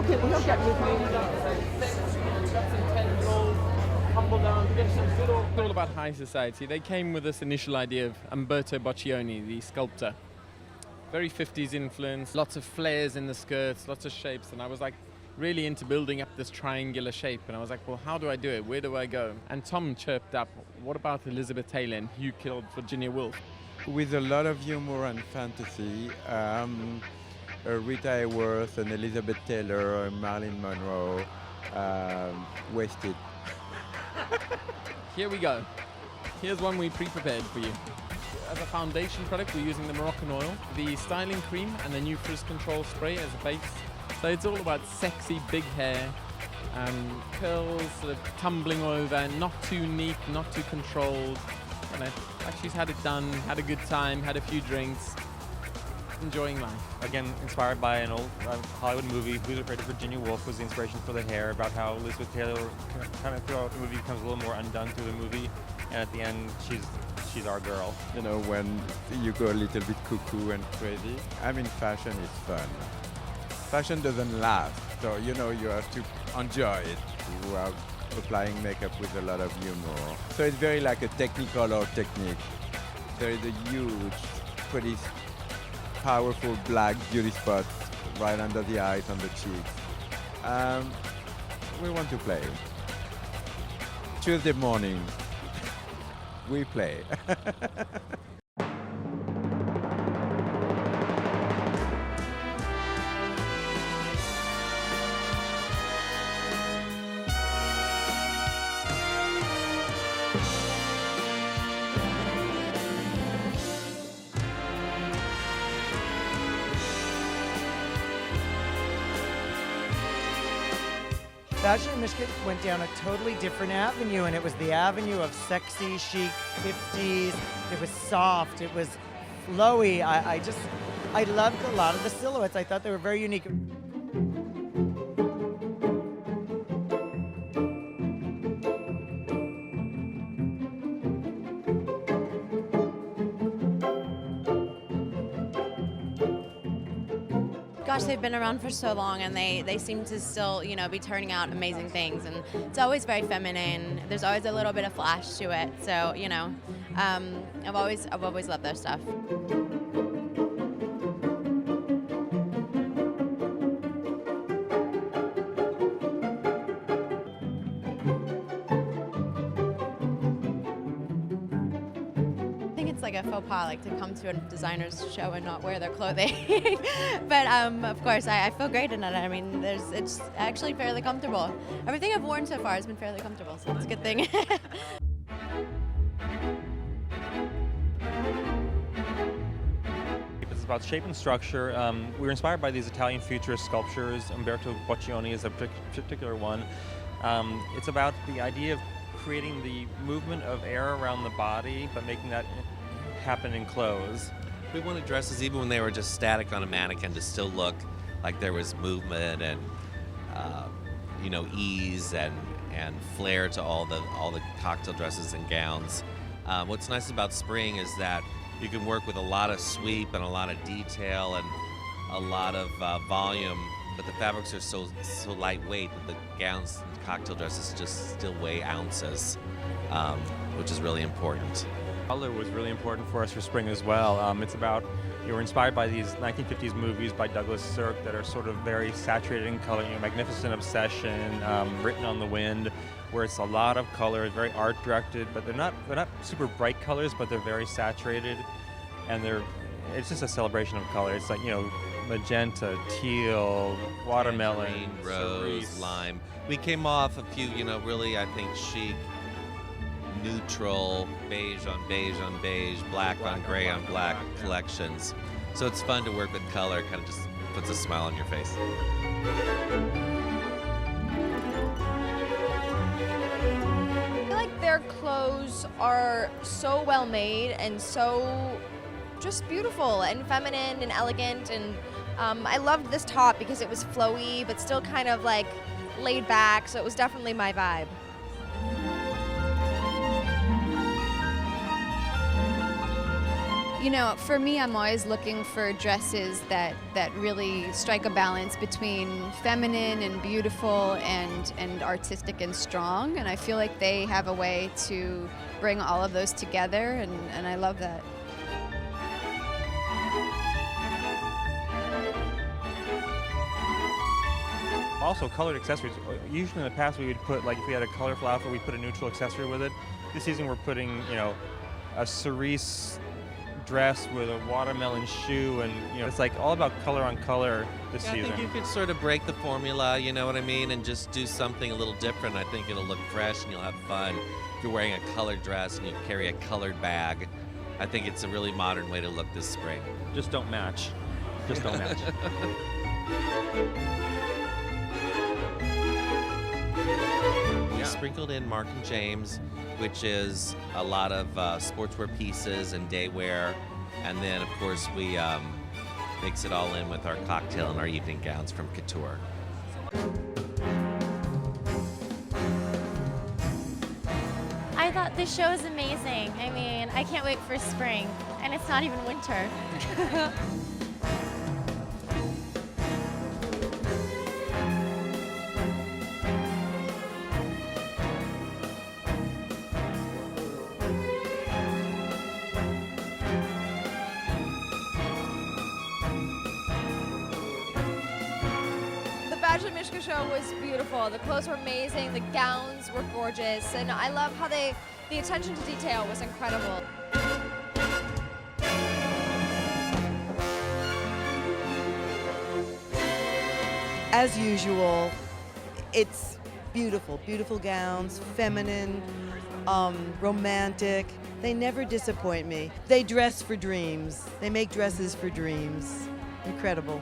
Okay, we have got new It's all about high society. They came with this initial idea of Umberto Boccioni, the sculptor. Very 50s influence, lots of flares in the skirts, lots of shapes, and I was like really into building up this triangular shape, and I was like, well, how do I do it? Where do I go? And Tom chirped up, what about Elizabeth Taylor and Hugh killed Virginia Woolf? With a lot of humor and fantasy, Rita Hayworth and Elizabeth Taylor and Marilyn Monroe, wasted. Here we go. Here's one we pre-prepared for you. As a foundation product, we're using the Moroccan oil, the styling cream, and the new frizz control spray as a base. So it's all about sexy, big hair, curls sort of tumbling over, not too neat, not too controlled. You know, like she's had it done, had a good time, had a few drinks, enjoying life. Again, inspired by an old Hollywood movie, Who's Afraid of Virginia Woolf was the inspiration for the hair, about how Elizabeth Taylor kind of throughout the movie becomes a little more undone through the movie, and at the end, she's our girl. You know, when you go a little bit cuckoo and crazy. I mean, fashion is fun. Fashion doesn't last, so you know you have to enjoy it. You are applying makeup with a lot of humor. So it's very like a technicolor technique. There is a huge, pretty powerful black beauty spot right under the eyes, on the cheeks. We want to play. Tuesday morning, we play. Badgley Mischka went down a totally different avenue, and it was the avenue of sexy, chic, 50s. It was soft, it was flowy. I loved a lot of the silhouettes. I thought they were very unique. Gosh, they've been around for so long, and they seem to still, you know, be turning out amazing things, and it's always very feminine. There's always a little bit of flash to it, so you know, I've always loved their stuff. It's like a faux pas, like to come to a designer's show and not wear their clothing. But of course, I feel great in it. I mean, it's actually fairly comfortable. Everything I've worn so far has been fairly comfortable, so it's a good thing. It's about shape and structure. We were inspired by these Italian futurist sculptures. Umberto Boccioni is a particular one. It's about the idea of creating the movement of air around the body, but making that happen in clothes. We wanted dresses, even when they were just static on a mannequin, to still look like there was movement and you know, ease and flair to all the cocktail dresses and gowns. What's nice about spring is that you can work with a lot of sweep and a lot of detail and a lot of volume, but the fabrics are so lightweight that the gowns and cocktail dresses just still weigh ounces, which is really important. Color was really important for us for spring as well. It's about, you were inspired by these 1950s movies by Douglas Sirk that are sort of very saturated in color, you know, Magnificent Obsession, Written on the Wind, where it's a lot of color, very art directed, but they're not super bright colors, but they're very saturated, and it's just a celebration of color. It's like, you know, magenta, teal, watermelon, green, rose, cerise. lime. We came off a few, you know, really, I think, chic, neutral, beige on beige on beige, black on gray on black collections. So it's fun to work with color, kind of just puts a smile on your face. I feel like their clothes are so well made and so just beautiful and feminine and elegant, and I loved this top because it was flowy but still kind of like laid back, so it was definitely my vibe. You know, for me, I'm always looking for dresses that really strike a balance between feminine and beautiful and artistic and strong. And I feel like they have a way to bring all of those together, and I love that. Also, colored accessories. Usually in the past we would put, like if we had a colorful outfit, we'd put a neutral accessory with it. This season we're putting, you know, a cerise dress with a watermelon shoe, and you know, it's like all about color on color this Yeah, season. I think you could sort of break the formula, you know what I mean, and just do something a little different. I think it'll look fresh and you'll have fun. If you're wearing a colored dress and you carry a colored bag, I think it's a really modern way to look this spring. Just don't match. Just don't match. We sprinkled in Mark and James, which is a lot of sportswear pieces and day wear, and then of course we mix it all in with our cocktail and our evening gowns from Couture. I thought this show is amazing. I mean, I can't wait for spring, and it's not even winter. The Badgley Mischka show was beautiful. The clothes were amazing. The gowns were gorgeous, and I love how the attention to detail was incredible. As usual, it's beautiful, beautiful gowns, feminine, romantic. They never disappoint me. They dress for dreams. They make dresses for dreams. Incredible.